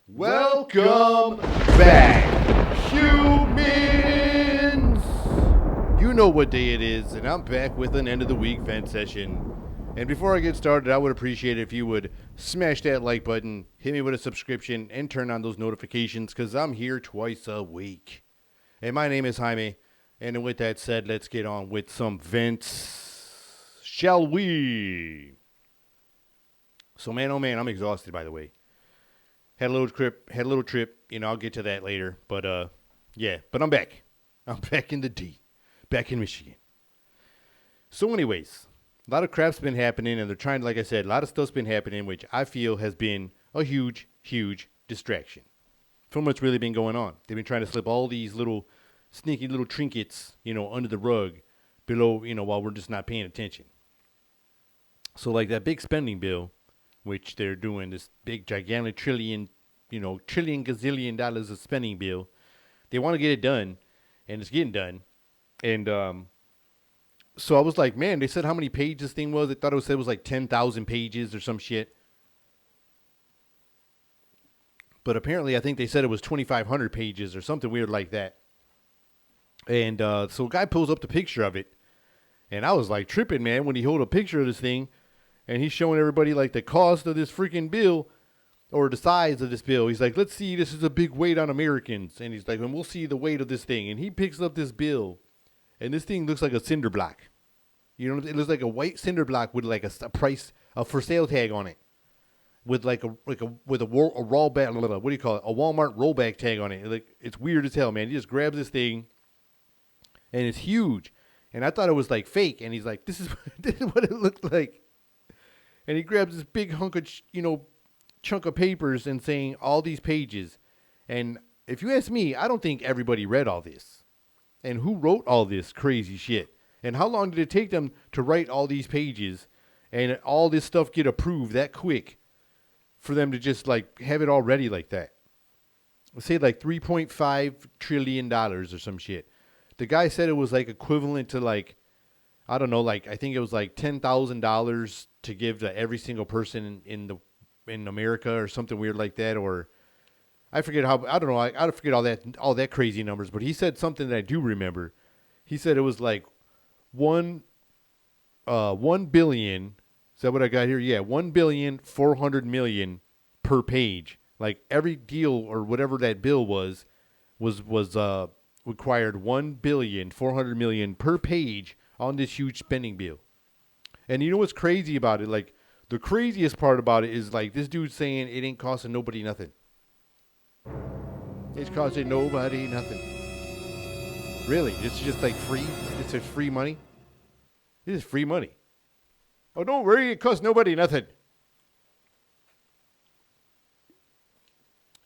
Welcome back, humans! You know what day it is, and I'm back with an end of the week vent session. And before I get started, I would appreciate it if you would smash that like button, hit me with a subscription, and turn on those notifications, because I'm here twice a week. And my name is Jaime, and with that said, let's get on with some vents, shall we? So man, oh man, I'm exhausted, by the way. Had a little trip, I'll get to that later. But, but I'm back. I'm back in the D. Back in Michigan. So anyways, a lot of crap's been happening, and they're trying, like I said, a lot of stuff's been happening, which I feel has been a huge, huge distraction from what's really been going on. They've been trying to slip all these little, sneaky little trinkets, under the rug below, while we're just not paying attention. So like that big spending bill, which they're doing, this big, gigantic trillion gazillion dollars of spending bill. They want to get it done, and it's getting done. And so I was like, man, they said how many pages this thing was. I thought it was like 10,000 pages or some shit. But apparently I think they said it was 2,500 pages or something weird like that. And so a guy pulls up the picture of it. And I was like tripping, man, when he held a picture of this thing. And he's showing everybody, like, the cost of this freaking bill or the size of this bill. He's like, let's see, this is a big weight on Americans. And he's like, and we'll see the weight of this thing. And he picks up this bill. And this thing looks like a cinder block. It looks like a white cinder block with, like, a price, a for sale tag on it. With, a rollback, what do you call it? A Walmart rollback tag on it. Like, it's weird as hell, man. He just grabs this thing. And it's huge. And I thought it was, like, fake. And he's like, this is what it looked like. And he grabs this big hunk of, chunk of papers and saying all these pages. And if you ask me, I don't think everybody read all this. And who wrote all this crazy shit? And how long did it take them to write all these pages and all this stuff get approved that quick for them to just, like, have it all ready like that? Let's say, like, $3.5 trillion or some shit. The guy said it was, like, equivalent to, like, I don't know, like, I think it was, like, $10,000 to give to every single person in America or something weird like that, or I forget how, I don't know, I forget all that crazy numbers, but he said something that I do remember. He said it was like 1 billion, is that what I got here? Yeah, 1,400,000,000 per page. Like every deal or whatever that bill was required 1,400,000,000 per page on this huge spending bill. And you know what's crazy about it? Like, the craziest part about it is, like, this dude saying it ain't costing nobody nothing. It's costing nobody nothing. Really? It's just, like, free? It's just free money? This is free money. Oh, don't worry. It costs nobody nothing.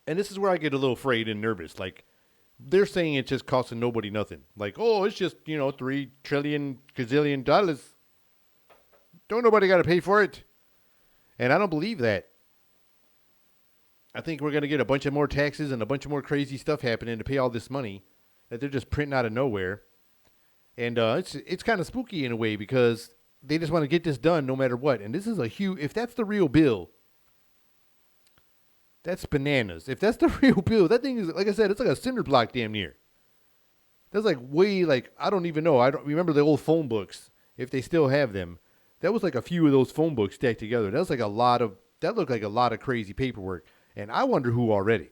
And this is where I get a little afraid and nervous. Like, they're saying it's just costing nobody nothing. Like, oh, it's just, $3 trillion gazillion dollars. Don't nobody got to pay for it. And I don't believe that. I think we're going to get a bunch of more taxes and a bunch of more crazy stuff happening to pay all this money that they're just printing out of nowhere. And it's kind of spooky in a way because they just want to get this done no matter what. And this is a huge, if that's the real bill, that's bananas. If that's the real bill, that thing is, like I said, it's like a cinder block damn near. That's like way, like, I don't even know. I don't remember the old phone books, if they still have them. That was like a few of those phone books stacked together. That looked like a lot of crazy paperwork. And I wonder who already.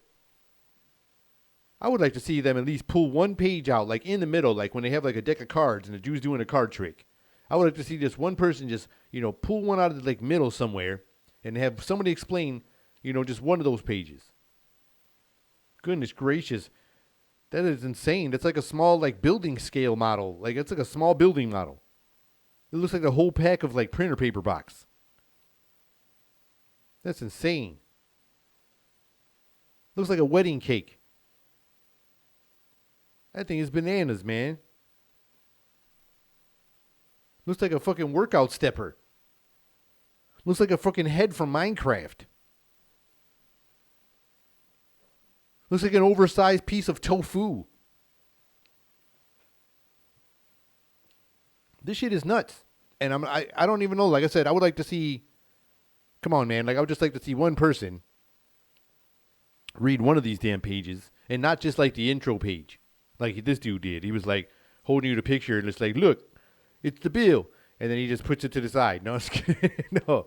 I would like to see them at least pull one page out, like in the middle, like when they have like a deck of cards and the dude's doing a card trick. I would like to see just one person just, pull one out of the like middle somewhere and have somebody explain, just one of those pages. Goodness gracious. That is insane. That's like a small like building scale model. Like it's like a small building model. It looks like a whole pack of like printer paper box. That's insane. Looks like a wedding cake. That thing is bananas, man. Looks like a fucking workout stepper. Looks like a fucking head from Minecraft. Looks like an oversized piece of tofu. This shit is nuts. And I don't even know. Like I said, I would like to see. Come on, man. Like I would just like to see one person read one of these damn pages, and not just like the intro page, like this dude did. He was like holding you the picture, and it's like, look, it's the bill, and then he just puts it to the side. No, it's no.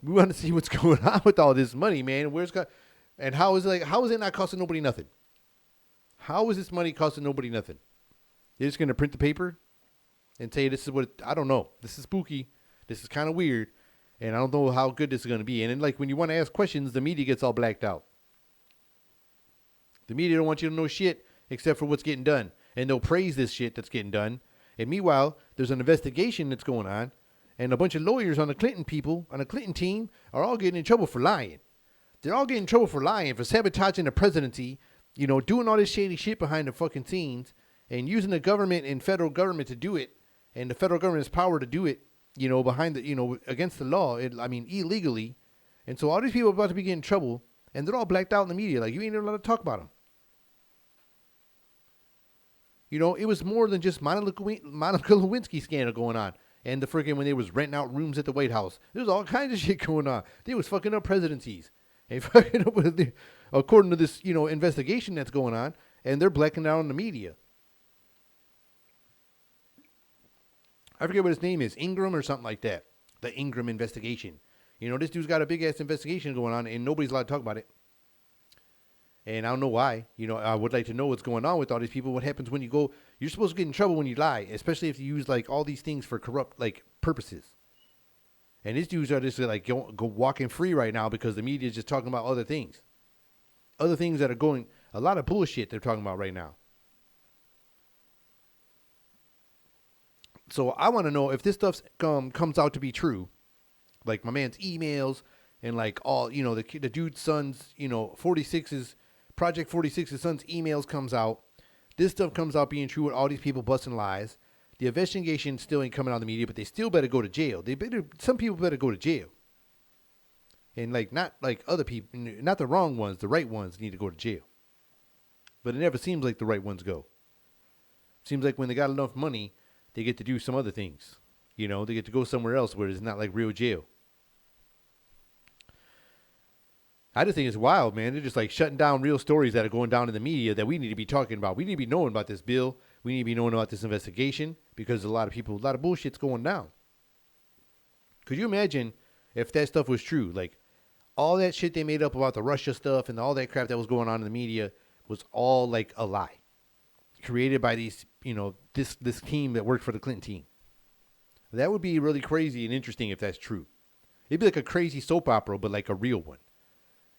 We want to see what's going on with all this money, man. Where's got, and how is it not costing nobody nothing? How is this money costing nobody nothing? They're just gonna print the paper and say this is what I don't know. This is spooky. This is kind of weird, and I don't know how good this is gonna be. And then like when you want to ask questions, the media gets all blacked out. The media don't want you to know shit except for what's getting done. And they'll praise this shit that's getting done. And meanwhile, there's an investigation that's going on. And a bunch of lawyers on the Clinton team are all getting in trouble for lying. They're all getting in trouble for lying, for sabotaging the presidency, doing all this shady shit behind the fucking scenes and using the government and federal government to do it. And the federal government's power to do it, behind the, against the law. Illegally. And so all these people are about to be getting in trouble. And they're all blacked out in the media. Like, you ain't even allowed to talk about them. It was more than just Monica Lewinsky scandal going on. And the freaking when they was renting out rooms at the White House. There's all kinds of shit going on. They was fucking up presidencies. And fucking up with according to this, investigation that's going on. And they're blacking out in the media. I forget what his name is. Ingram or something like that. The Ingram investigation. This dude's got a big-ass investigation going on, and nobody's allowed to talk about it. And I don't know why. I would like to know what's going on with all these people. What happens when you go... You're supposed to get in trouble when you lie, especially if you use, like, all these things for corrupt, like, purposes. And these dudes are just, like, go walking free right now because the media is just talking about other things. Other things that are going... A lot of bullshit they're talking about right now. So I want to know if this stuff comes out to be true. Like my man's emails and like all, the dude's son's, 46's, Project 46's son's emails comes out. This stuff comes out being true with all these people busting lies. The investigation still ain't coming out of the media, but they still better go to jail. Some people better go to jail. And like, not like other people, not the wrong ones, the right ones need to go to jail. But it never seems like the right ones go. Seems like when they got enough money, they get to do some other things. They get to go somewhere else where it's not like real jail. I just think it's wild, man. They're just like shutting down real stories that are going down in the media that we need to be talking about. We need to be knowing about this bill. We need to be knowing about this investigation because a lot of bullshit's going down. Could you imagine if that stuff was true? Like all that shit they made up about the Russia stuff and all that crap that was going on in the media was all like a lie. Created by these, this team that worked for the Clinton team. That would be really crazy and interesting if that's true. It'd be like a crazy soap opera, but like a real one.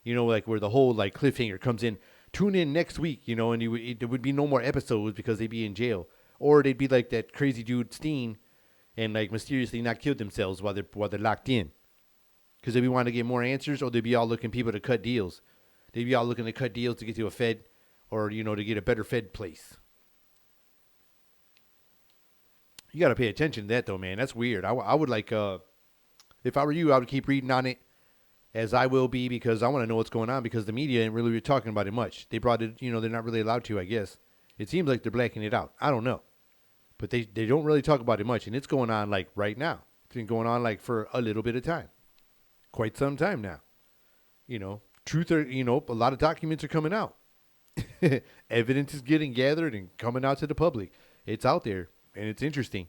Like where the whole like cliffhanger comes in. Tune in next week, and there would be no more episodes because they'd be in jail. Or they'd be like that crazy dude Steen and like mysteriously not kill themselves while they're locked in. Because they'd be wanting to get more answers, or they'd be all looking people to cut deals. They'd be all looking to cut deals to get to a Fed or, to get a better Fed place. You got to pay attention to that, though, man. That's weird. I would like, if I were you, I would keep reading on it, as I will be, because I want to know what's going on, because the media ain't really talking about it much. They brought it, they're not really allowed to, I guess. It seems like they're blacking it out. I don't know. But they don't really talk about it much, and it's going on, like, right now. It's been going on, like, for a little bit of time. Quite some time now. A lot of documents are coming out. Evidence is getting gathered and coming out to the public. It's out there. And it's interesting.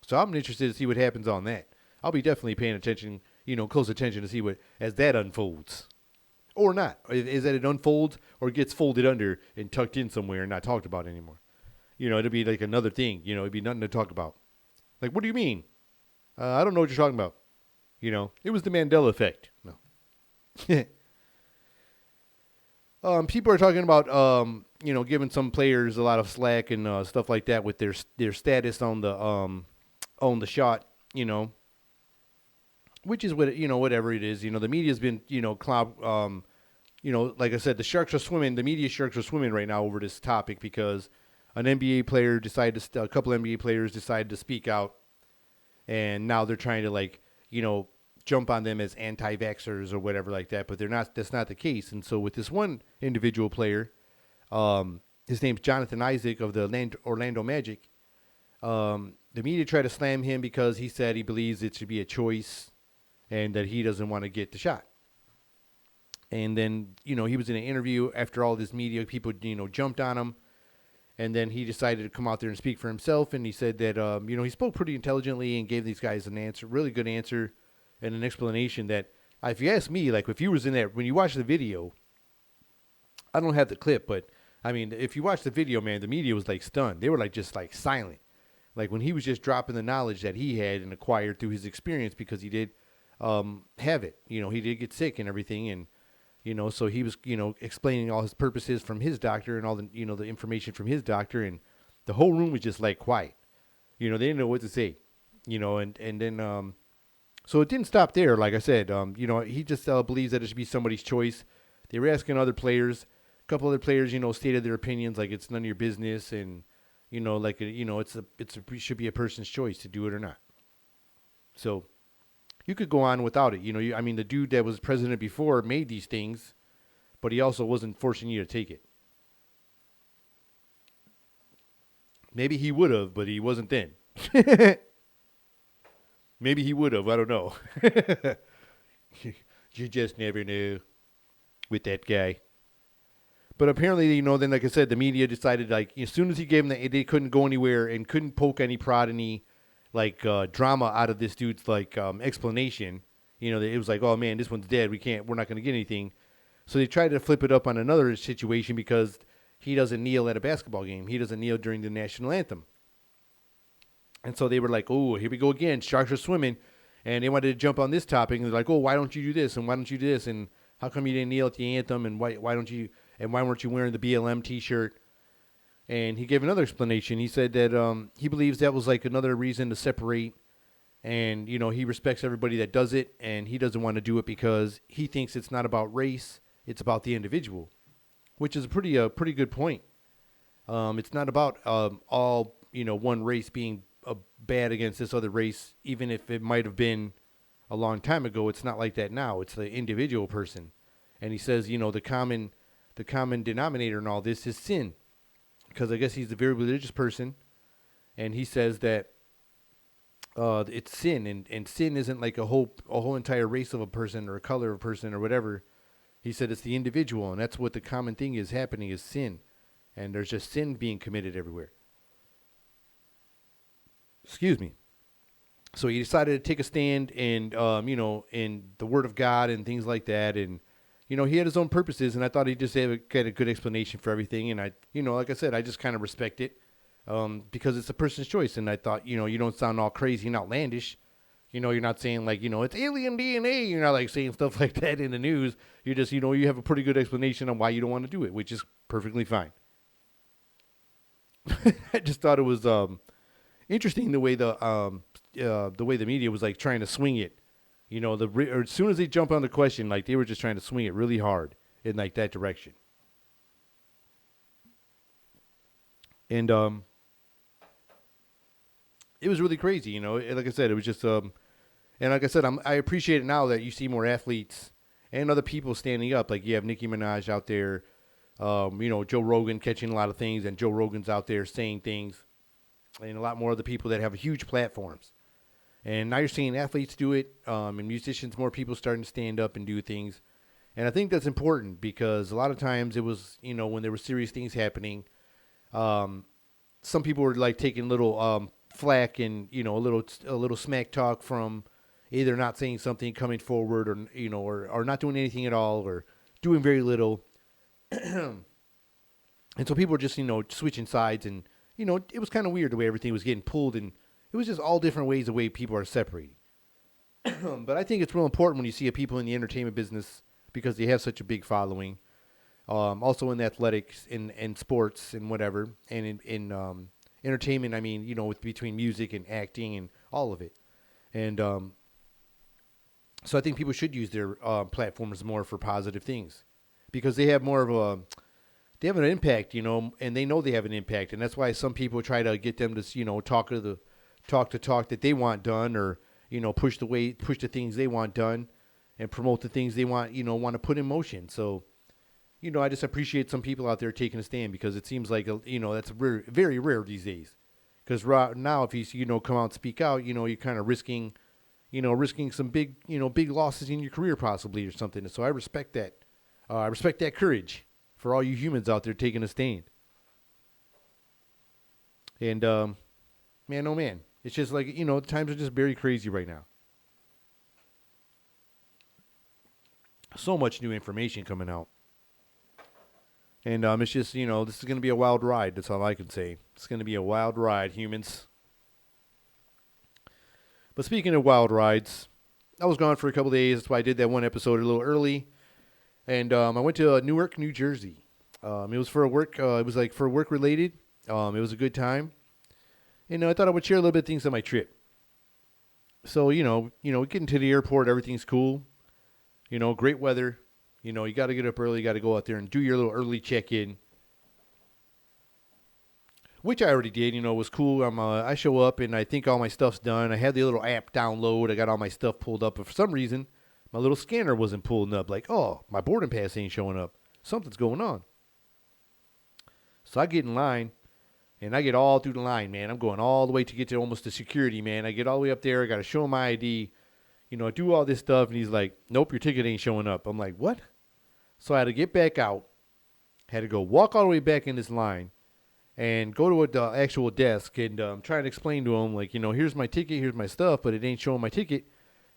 So I'm interested to see what happens on that. I'll be definitely paying attention, close attention to see what, as that unfolds. Or not. Is that it unfolds or gets folded under and tucked in somewhere and not talked about anymore. It'll be like another thing. It'd be nothing to talk about. Like, what do you mean? I don't know what you're talking about. It was the Mandela effect. No. People are talking about, giving some players a lot of slack and stuff like that with their status on the shot, which is what whatever it is. The media's been cloud. Like I said, the media sharks are swimming right now over this topic because a couple NBA players decided to speak out, and now they're trying to jump on them as anti-vaxxers or whatever like that, but they're not. That's not the case. And so with this one individual player, his name's Jonathan Isaac of the Orlando Magic. The media tried to slam him because he said he believes it should be a choice and that he doesn't want to get the shot. And then, he was in an interview after all this media people, jumped on him. And then he decided to come out there and speak for himself. And he said that, he spoke pretty intelligently and gave these guys an answer, really good answer and an explanation that, if you ask me, like if you was in there, when you watch the video, I don't have the clip, but I mean, if you watch the video, man, the media was like stunned. They were like just like silent. Like when he was just dropping the knowledge that he had and acquired through his experience because he did have it. He did get sick and everything. And, so he was, explaining all his purposes from his doctor and all the, the information from his doctor. And the whole room was just like quiet. They didn't know what to say, and then, so it didn't stop there. Like I said, he just believes that it should be somebody's choice. They were asking other players. A couple other players, stated their opinions like it's none of your business. And, it should be a person's choice to do it or not. So you could go on without it. The dude that was president before made these things, but he also wasn't forcing you to take it. Maybe he would have, but he wasn't then. Maybe he would have. I don't know. You just never knew with that guy. But apparently, then like I said, the media decided like as soon as he gave them they couldn't go anywhere and couldn't poke any prod any drama out of this dude's explanation. It was like, oh man, this one's dead. We're not going to get anything. So they tried to flip it up on another situation because he doesn't kneel at a basketball game. He doesn't kneel during the national anthem. And so they were like, oh, here we go again. Sharks are swimming. And they wanted to jump on this topic. And they're like, oh, why don't you do this? And why don't you do this? And how come you didn't kneel at the anthem? And why weren't you wearing the BLM T-shirt? And he gave another explanation. He said that he believes that was like another reason to separate. And, he respects everybody that does it. And he doesn't want to do it because he thinks it's not about race. It's about the individual, which is a pretty good point. It's not about all, one race being bad against this other race, even if it might have been a long time ago. It's not like that now. It's the individual person. And he says, the common denominator in all this is sin, because I guess he's a very religious person, and he says that it's sin, and sin isn't like a whole entire race of a person or a color of a person or whatever. He said it's the individual, and that's what the common thing is happening is sin, and there's just sin being committed everywhere. Excuse me. So he decided to take a stand and, in the Word of God and things like that. And, he had his own purposes, and I thought he just had a good explanation for everything. And I, like I said, I just kind of respect it because it's a person's choice. And I thought, you don't sound all crazy and outlandish. You're not saying like, it's alien DNA. You're not like saying stuff like that in the news. You're just, you have a pretty good explanation on why you don't want to do it, which is perfectly fine. I just thought it was interesting the way the media was like trying to swing it, as soon as they jump on the question, like they were just trying to swing it really hard in like that direction. And it was really crazy, like I said, it was just and like I said, I appreciate it now that you see more athletes and other people standing up. Like you have Nicki Minaj out there, Joe Rogan catching a lot of things, and Joe Rogan's out there saying things. And a lot more other people that have huge platforms. And now you're seeing athletes do it, and musicians, more people starting to stand up and do things. And I think that's important because a lot of times it was, when there were serious things happening, some people were like taking little flack and, a little smack talk from either not saying something, coming forward, or, or not doing anything at all, or doing very little. And so people were just, switching sides, and it was kind of weird the way everything was getting pulled, and it was just all different ways the way people are separating. But I think it's real important when you see people in the entertainment business because they have such a big following. Also in athletics, in sports, and whatever, and in entertainment. I mean, between music and acting and all of it. And so I think people should use their platforms more for positive things because they have more of they have an impact, and they know they have an impact. And that's why some people try to get them to, talk the talk that they want done, or, push the things they want done and promote the things they want to put in motion. So, I just appreciate some people out there taking a stand because it seems like, that's very, very rare these days. Because right now, if he's, come out and speak out, you're kind of risking some big, big losses in your career possibly or something. So I respect that. I respect that courage for all you humans out there taking a stand. And, man, oh man, it's just like, times are just very crazy right now. So much new information coming out. And it's just, this is going to be a wild ride. That's all I can say. It's going to be a wild ride, humans. But speaking of wild rides, I was gone for a couple of days. That's why I did that one episode a little early. And I went to Newark, New Jersey. It was for work. It was like for work related. It was a good time. And I thought I would share a little bit of things on my trip. So, getting to the airport, everything's cool. Great weather. You got to get up early. You got to go out there and do your little early check-in, which I already did. It was cool. I show up, and I think all my stuff's done. I had the little app download. I got all my stuff pulled up. But for some reason, my little scanner wasn't pulling up. Like, oh, my boarding pass ain't showing up. Something's going on. So I get in line, and I get all through the line, man. I'm going all the way to get to almost the security, man. I get all the way up there. I got to show him my ID. I do all this stuff, and he's like, nope, your ticket ain't showing up. I'm like, what? So I had to get back out, had to go walk all the way back in this line, and go to the actual desk and try to explain to him, like, here's my ticket, here's my stuff, but it ain't showing my ticket.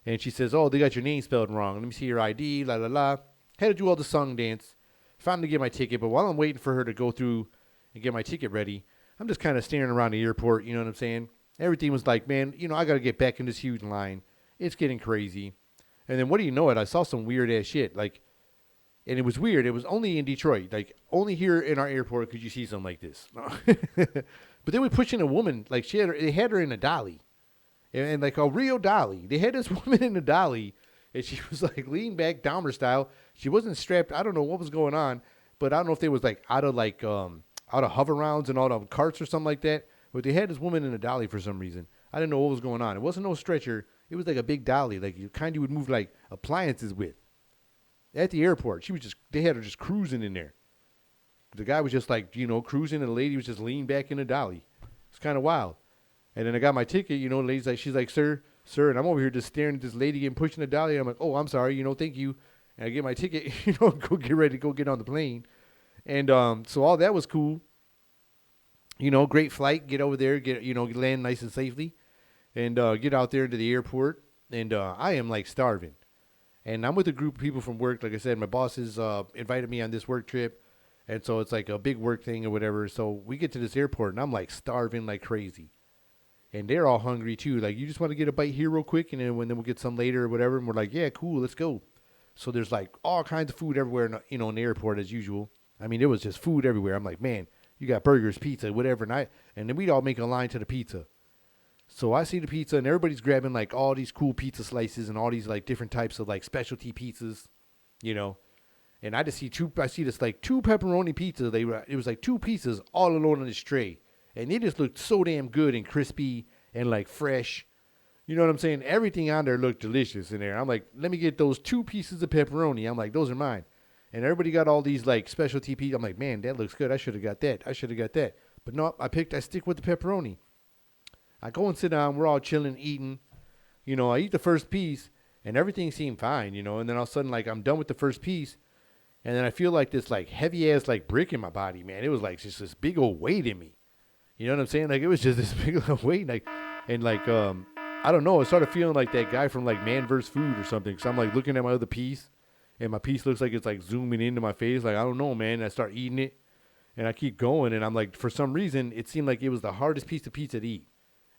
And she says, oh, they got your name spelled wrong. Let me see your ID, la, la, la. Had to do all the song dance. Finally get my ticket, but while I'm waiting for her to go through and get my ticket ready, I'm just kind of staring around the airport, you know what I'm saying? Everything was like, man, I got to get back in this huge line. It's getting crazy. And then what do you know it? I saw some weird-ass shit, like, and it was weird. It was only in Detroit. Like, only here in our airport could you see something like this. But they were pushing a woman. Like, they had her in a dolly. And like a real dolly. They had this woman in a dolly. And she was like leaned back, Dahmer style. She wasn't strapped. I don't know what was going on. But I don't know if they was like out of hover rounds and all the carts or something like that. But they had this woman in a dolly for some reason. I didn't know what was going on. It wasn't no stretcher. It was like a big dolly. Like you kind of would move like appliances with. At the airport, they had her just cruising in there. The guy was just like, cruising, and the lady was just leaned back in a dolly. It's kind of wild. And then I got my ticket, the lady's like, she's like, sir, and I'm over here just staring at this lady getting pushed in the dolly. And I'm like, oh, I'm sorry, thank you. And I get my ticket, go get ready to go get on the plane. And so all that was cool. Great flight, get over there, land nice and safely. And get out there into the airport. And I am like starving. And I'm with a group of people from work. Like I said, my bosses invited me on this work trip. And so it's like a big work thing or whatever. So we get to this airport, and I'm like starving like crazy. And they're all hungry too. Like, you just want to get a bite here real quick, and then we'll get some later or whatever. And we're like, yeah, cool, let's go. So there's like all kinds of food everywhere, in the airport as usual. I mean, there was just food everywhere. I'm like, man, you got burgers, pizza, whatever. And then we'd all make a line to the pizza. So I see the pizza, and everybody's grabbing like all these cool pizza slices and all these like different types of like specialty pizzas, And I see this like two pepperoni pizzas. It was like two pizzas all alone on this tray, and they just looked so damn good and crispy and like fresh. You know what I'm saying? Everything on there looked delicious in there. I'm like, let me get those two pieces of pepperoni. I'm like, those are mine. And everybody got all these like specialty pizzas. I'm like, man, that looks good. I should have got that. But no, I stick with the pepperoni. I go and sit down. We're all chilling, eating. I eat the first piece, and everything seemed fine, And then all of a sudden, like, I'm done with the first piece, and then I feel like this, like, heavy-ass, like, brick in my body, man. It was, like, just this big old weight in me. You know what I'm saying? Like, it was just this big old weight, like, and, like, I don't know. I started feeling like that guy from, like, Man vs. Food or something, because I'm, like, looking at my other piece, and my piece looks like it's, like, zooming into my face. Like, I don't know, man. And I start eating it, and I keep going, and I'm, like, for some reason, it seemed like it was the hardest piece of pizza to eat.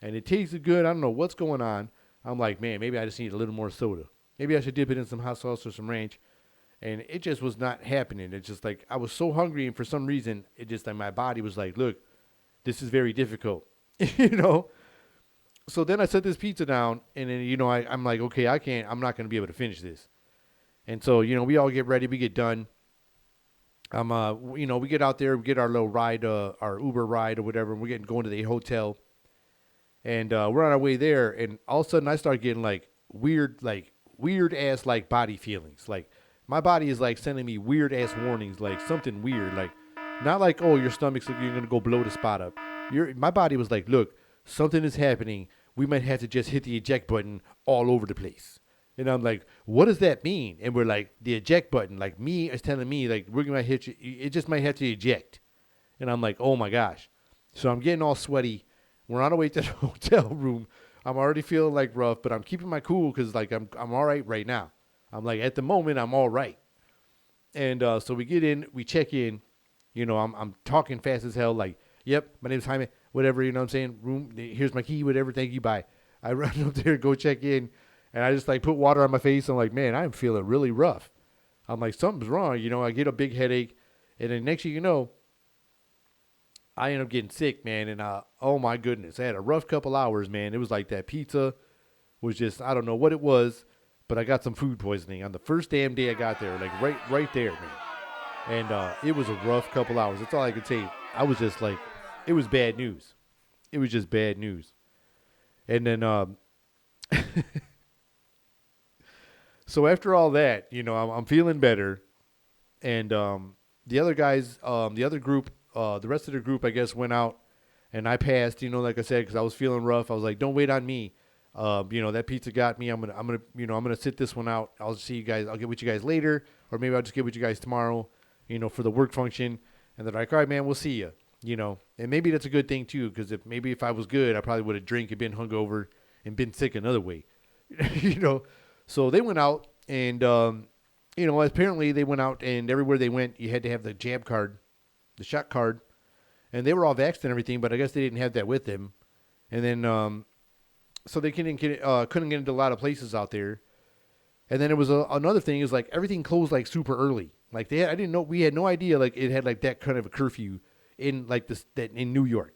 And it tasted good. I don't know what's going on. I'm like, man, maybe I just need a little more soda. Maybe I should dip it in some hot sauce or some ranch. And it just was not happening. It's just like I was so hungry, and for some reason, it just like my body was like, look, this is very difficult, So then I set this pizza down, and then I'm like, okay, I'm not gonna be able to finish this. And so we all get ready, we get done. We get out there, we get our little ride, our Uber ride or whatever, and we're going to the hotel. And we're on our way there, and all of a sudden I start getting like weird ass like body feelings. Like my body is like sending me weird ass warnings, like something weird. Like not like, oh, your stomach's, you're gonna go blow the spot up. My body was like, look, something is happening. We might have to just hit the eject button all over the place. And I'm like, what does that mean? And we're like, the eject button, like me is telling me, like, we're going to hit you. It just might have to eject. And I'm like, oh my gosh. So I'm getting all sweaty. We're on our way to the hotel room. I'm already feeling like rough, but I'm keeping my cool because like I'm all right now. I'm like, at the moment, I'm all right. And so we get in, we check in. I'm talking fast as hell, like, yep, my name's Jaime, whatever, you know what I'm saying? Room, here's my key, whatever, thank you, bye. I run up there, go check in, and I just like put water on my face. I'm like, man, I'm feeling really rough. I'm like, something's wrong. I get a big headache, and then next thing you know, I end up getting sick, man. And oh my goodness, I had a rough couple hours, man. It was like that pizza was just, I don't know what it was, but I got some food poisoning on the first damn day I got there, like right there, man. And it was a rough couple hours. That's all I could say. I was just like, it was bad news. It was just bad news. And then, so after all that, I'm feeling better. And the other guys, the other group, the rest of the group, I guess, went out. And I passed, like I said, because I was feeling rough. I was like, don't wait on me. That pizza got me. I'm gonna sit this one out. I'll see you guys. I'll get with you guys later, or maybe I'll just get with you guys tomorrow. For the work function. And they're like, all right, man, we'll see you. And maybe that's a good thing too, because if I was good, I probably would have drank and been hungover and been sick another way. So they went out and apparently they went out and everywhere they went, you had to have the jab card, the shot card, and they were all vaxxed and everything, but I guess they didn't have that with them. And then so they couldn't get into a lot of places out there. And then it was another thing is like everything closed like super early. Like I didn't know, we had no idea like it had like that kind of a curfew in like that in New York.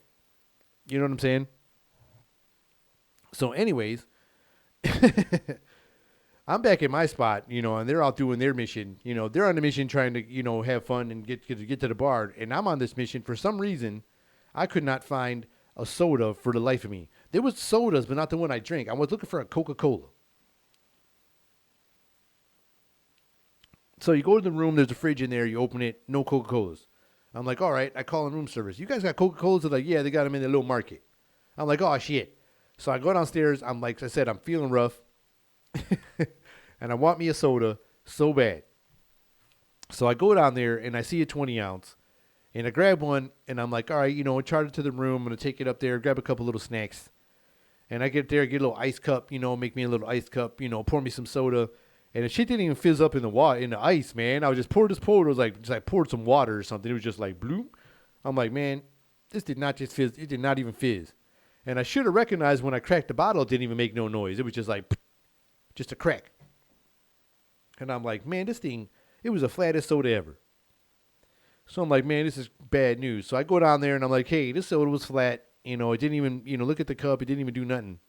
You know what I'm saying? So anyways, I'm back at my spot, and they're out doing their mission. They're on the mission trying to, have fun and get to the bar. And I'm on this mission. For some reason, I could not find a soda for the life of me. There was sodas, but not the one I drink. I was looking for a Coca-Cola. So you go to the room, there's a fridge in there, you open it, no Coca-Colas. I'm like, all right, I call in room service. You guys got Coca-Colas? They're like, yeah, they got them in the little market. I'm like, oh, shit. So I go downstairs. I'm like I said, I'm feeling rough. And I want me a soda so bad. So I go down there, and I see a 20-ounce. And I grab one, and I'm like, all right, charge it to the room. I'm going to take it up there, grab a couple little snacks. And I get there, get a little ice cup, make me a little ice cup, pour me some soda. And the shit didn't even fizz up in the water, in the ice, man. I was just poured. It was like just poured some water or something. It was just like bloop. I'm like, man, this did not just fizz. It did not even fizz. And I should have recognized when I cracked the bottle, it didn't even make no noise. It was just like, just a crack. And I'm like, man, this thing, it was the flattest soda ever. So I'm like, man, this is bad news. So I go down there and I'm like, hey, this soda was flat. It didn't even, look at the cup. It didn't even do nothing.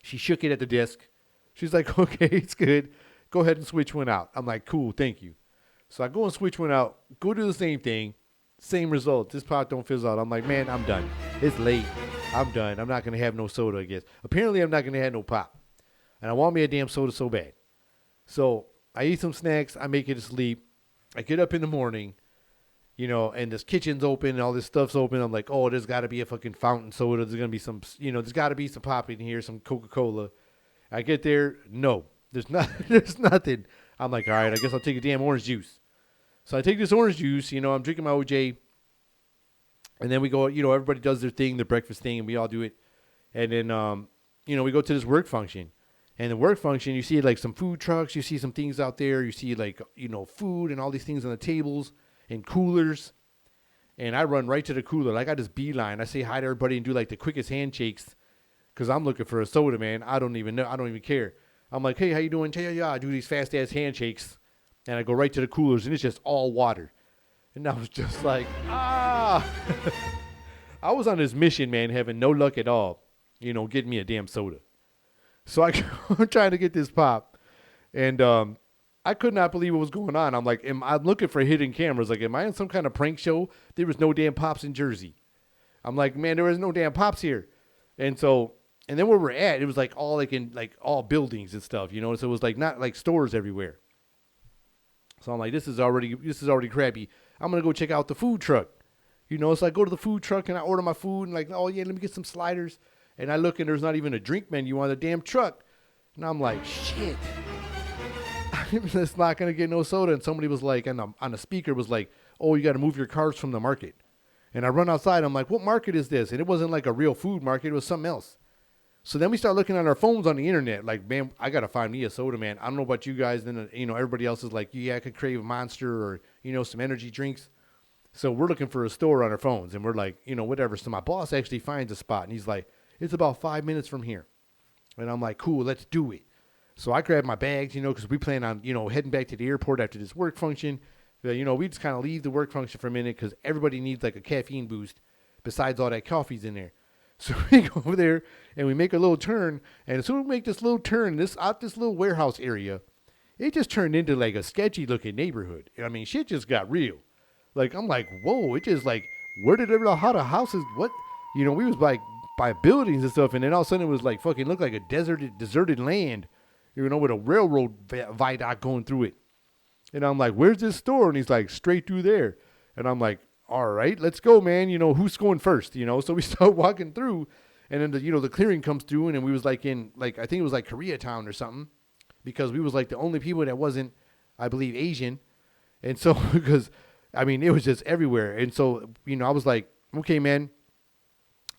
She shook it at the desk. She's like, okay, it's good. Go ahead and switch one out. I'm like, cool, thank you. So I go and switch one out. Go do the same thing. Same result. This pot don't fizz out. I'm like, man, I'm done. It's late. I'm done. I'm not going to have no soda, I guess. Apparently, I'm not going to have no pop. And I want me a damn soda so bad. So I eat some snacks. I make it to sleep. I get up in the morning, and this kitchen's open and all this stuff's open. I'm like, oh, there's got to be a fucking fountain soda. There's going to be some, there's got to be some pop in here, some Coca-Cola. I get there, no, there's nothing. I'm like, all right, I guess I'll take a damn orange juice. So I take this orange juice, I'm drinking my OJ, and then we go, everybody does their thing, the breakfast thing, and we all do it. And then, we go to this work function. And the work function, you see like some food trucks, you see some things out there, you see like, food and all these things on the tables and coolers. And I run right to the cooler. Like I just beeline. I say hi to everybody and do like the quickest handshakes. Because I'm looking for a soda, man. I don't even know. I don't even care. I'm like, hey, how you doing? Yeah, I do these fast-ass handshakes. And I go right to the coolers, and it's just all water. And I was just like, I was on this mission, man, having no luck at all, getting me a damn soda. So I'm trying to get this pop. And I could not believe what was going on. I'm like, I'm looking for hidden cameras. Like, am I on some kind of prank show? There was no damn pops in Jersey. I'm like, man, there was no damn pops here. And then where we're at, it was like all like in like all buildings and stuff, So it was like not like stores everywhere. So I'm like, this is already crappy. I'm gonna go check out the food truck, So I go to the food truck and I order my food and like, oh yeah, let me get some sliders. And I look and there's not even a drink menu on the damn truck. And I'm like, shit. It's not going to get no soda. And somebody was like, on the speaker was like, oh, you got to move your cars from the market. And I run outside. I'm like, what market is this? And it wasn't like a real food market. It was something else. So then we start looking at our phones on the internet. Like, man, I got to find me a soda, man. I don't know about you guys. Then, everybody else is like, yeah, I could crave a Monster or, some energy drinks. So we're looking for a store on our phones. And we're like, whatever. So my boss actually finds a spot. And he's like, it's about 5 minutes from here. And I'm like, cool, let's do it. So I grab my bags, because we plan on, heading back to the airport after this work function. We just kind of leave the work function for a minute because everybody needs like a caffeine boost besides all that coffee's in there. So we go over there and we make a little turn. And as soon as we make this little turn, out this little warehouse area, it just turned into like a sketchy looking neighborhood. I mean, shit just got real. Like, I'm like, whoa, it just like, where did how the houses, what? We was like by buildings and stuff. And then all of a sudden it was like fucking looked like a deserted land, with a railroad viaduct going through it. And I'm like, where's this store? And he's like, straight through there. And I'm like, all right, let's go, man. Who's going first? So we start walking through, and then the clearing comes through, and we was like in I think it was like Koreatown or something, because we was like the only people that wasn't, I believe, Asian. And so because it was just everywhere. And so I was like, okay, man,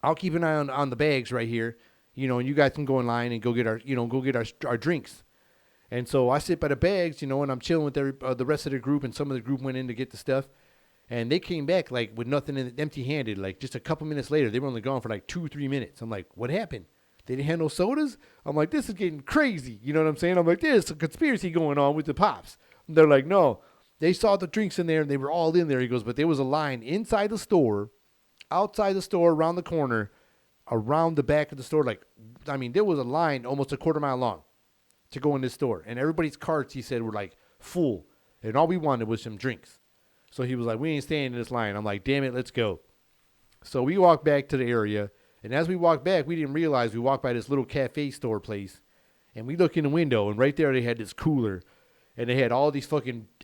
I'll keep an eye on the bags right here, and you guys can go in line and go get our drinks. And so I sit by the bags, and I'm chilling with the rest of the group, and some of the group went in to get the stuff. And they came back like with nothing empty-handed. Like just a couple minutes later, they were only gone for like 2-3 minutes. I'm like, what happened? They didn't have no sodas? I'm like, this is getting crazy. You know what I'm saying? I'm like, there's a conspiracy going on with the pops. And they're like, no. They saw the drinks in there and they were all in there. He goes, but there was a line inside the store, outside the store, around the corner, around the back of the store. There was a line almost a quarter mile long to go in this store. And everybody's carts, he said, were like full. And all we wanted was some drinks. So he was like, we ain't staying in this line. I'm like, damn it, let's go. So we walked back to the area. And as we walked back, we didn't realize we walked by this little cafe store place. And we look in the window, and right there they had this cooler. And they had all these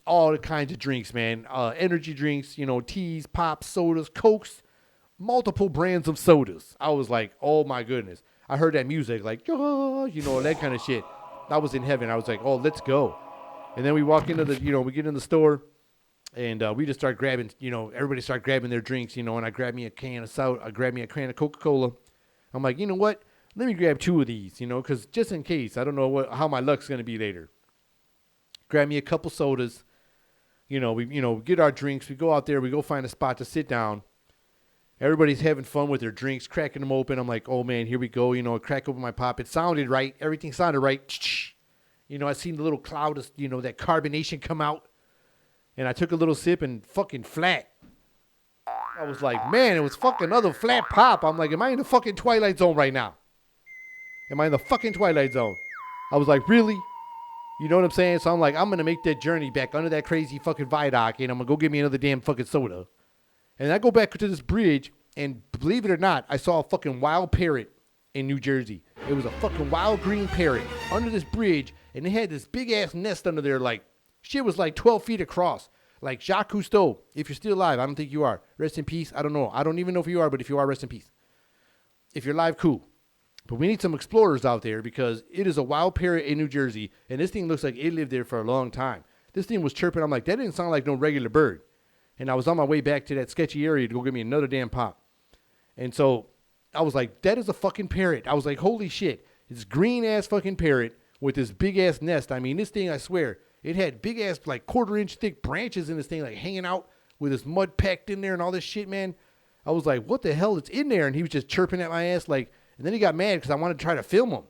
all the kinds of drinks, man. Energy drinks, teas, pops, sodas, Cokes, multiple brands of sodas. I was like, oh, my goodness. I heard that music, like, that kind of shit. I was in heaven. I was like, oh, let's go. And then we walk into we get in the store. And we just start grabbing, everybody start grabbing their drinks, and I grab me a can of soda, I grab me a can of Coca-Cola. I'm like, you know what? Let me grab 2 of these, because just in case, I don't know how my luck's going to be later. Grab me a couple sodas, we get our drinks, we go out there, we go find a spot to sit down. Everybody's having fun with their drinks, cracking them open. I'm like, oh man, here we go, I crack open my pop. It sounded right, everything sounded right. I seen the little cloud of, that carbonation come out. And I took a little sip and fucking flat. I was like, man, it was fucking another flat pop. I'm like, am I in the fucking Twilight Zone right now? Am I in the fucking Twilight Zone? I was like, really? You know what I'm saying? So I'm like, I'm going to make that journey back under that crazy fucking viaduct, and I'm going to go get me another damn fucking soda. And I go back to this bridge, and believe it or not, I saw a fucking wild parrot in New Jersey. It was a fucking wild green parrot under this bridge, and they had this big-ass nest under there, like, shit was like 12 feet across. Like Jacques Cousteau, if you're still alive, I don't think you are. Rest in peace. I don't know. I don't even know if you are, but if you are, rest in peace. If you're alive, cool. But we need some explorers out there because it is a wild parrot in New Jersey, and this thing looks like it lived there for a long time. This thing was chirping. I'm like, that didn't sound like no regular bird. And I was on my way back to that sketchy area to go get me another damn pop. And so I was like, that is a fucking parrot. I was like, holy shit. It's green-ass fucking parrot with this big-ass nest. I mean, this thing, I swear, it had big-ass, like, quarter-inch thick branches in this thing, like, hanging out with this mud packed in there and all this shit, man. I was like, what the hell? It's in there. And he was just chirping at my ass, like, and then he got mad because I wanted to try to film him.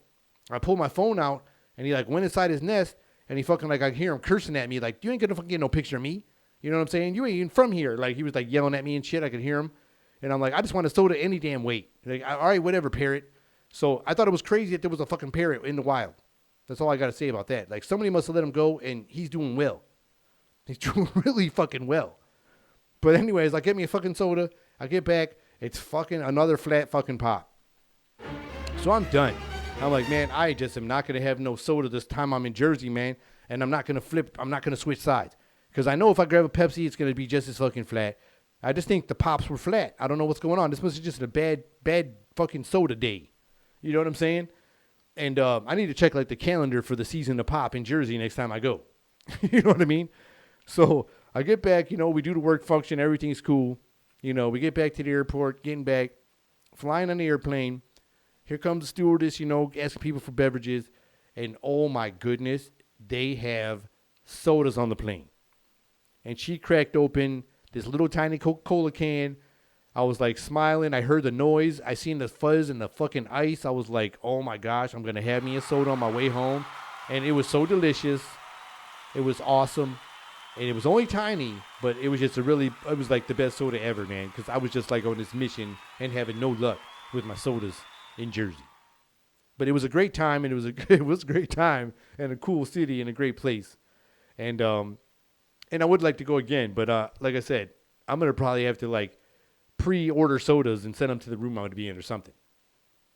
I pulled my phone out, and he, like, went inside his nest, and he fucking, like, I could hear him cursing at me, like, you ain't gonna fucking get no picture of me. You know what I'm saying? You ain't even from here. Like, he was, like, yelling at me and shit. I could hear him. And I'm like, I just want a soda any damn way. Like, all right, whatever, parrot. So I thought it was crazy that there was a fucking parrot in the wild. That's all I got to say about that. Like, somebody must have let him go, and he's doing well. He's doing really fucking well. But anyways, I get me a fucking soda. I get back. It's fucking another flat fucking pop. So I'm done. I'm like, man, I just am not going to have no soda this time I'm in Jersey, man. And I'm not going to flip. I'm not going to switch sides. Because I know if I grab a Pepsi, it's going to be just as fucking flat. I just think the pops were flat. I don't know what's going on. This must be just a bad fucking soda day. You know what I'm saying? And I need to check like the calendar for the season of pop in Jersey next time I go. You know what I mean? So I get back, we do the work function. Everything's cool. We get back to the airport, getting back, flying on the airplane. Here comes the stewardess, asking people for beverages. And oh my goodness, they have sodas on the plane. And she cracked open this little tiny Coca-Cola can. I was like smiling. I heard the noise. I seen the fuzz and the fucking ice. I was like, oh my gosh, I'm going to have me a soda on my way home. And it was so delicious. It was awesome. And it was only tiny, but it was just it was like the best soda ever, man. Because I was just like on this mission and having no luck with my sodas in Jersey. But it was a great time, and it was a great time and a cool city and a great place. And I would like to go again, but like I said, I'm going to probably have to like pre-order sodas and send them to the room I'm going to be in or something.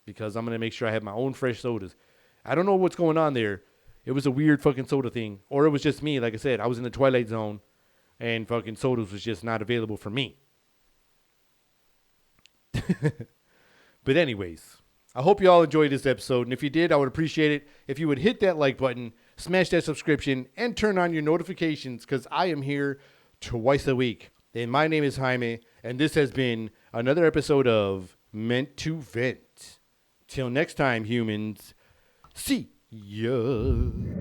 Because I'm going to make sure I have my own fresh sodas. I don't know what's going on there. It was a weird fucking soda thing. Or it was just me. Like I said, I was in the Twilight Zone and fucking sodas was just not available for me. But anyways, I hope you all enjoyed this episode. And if you did, I would appreciate it if you would hit that like button, smash that subscription, and turn on your notifications because I am here twice a week. And my name is Jaime, and this has been another episode of Meant to Vent. Till next time, humans. See ya.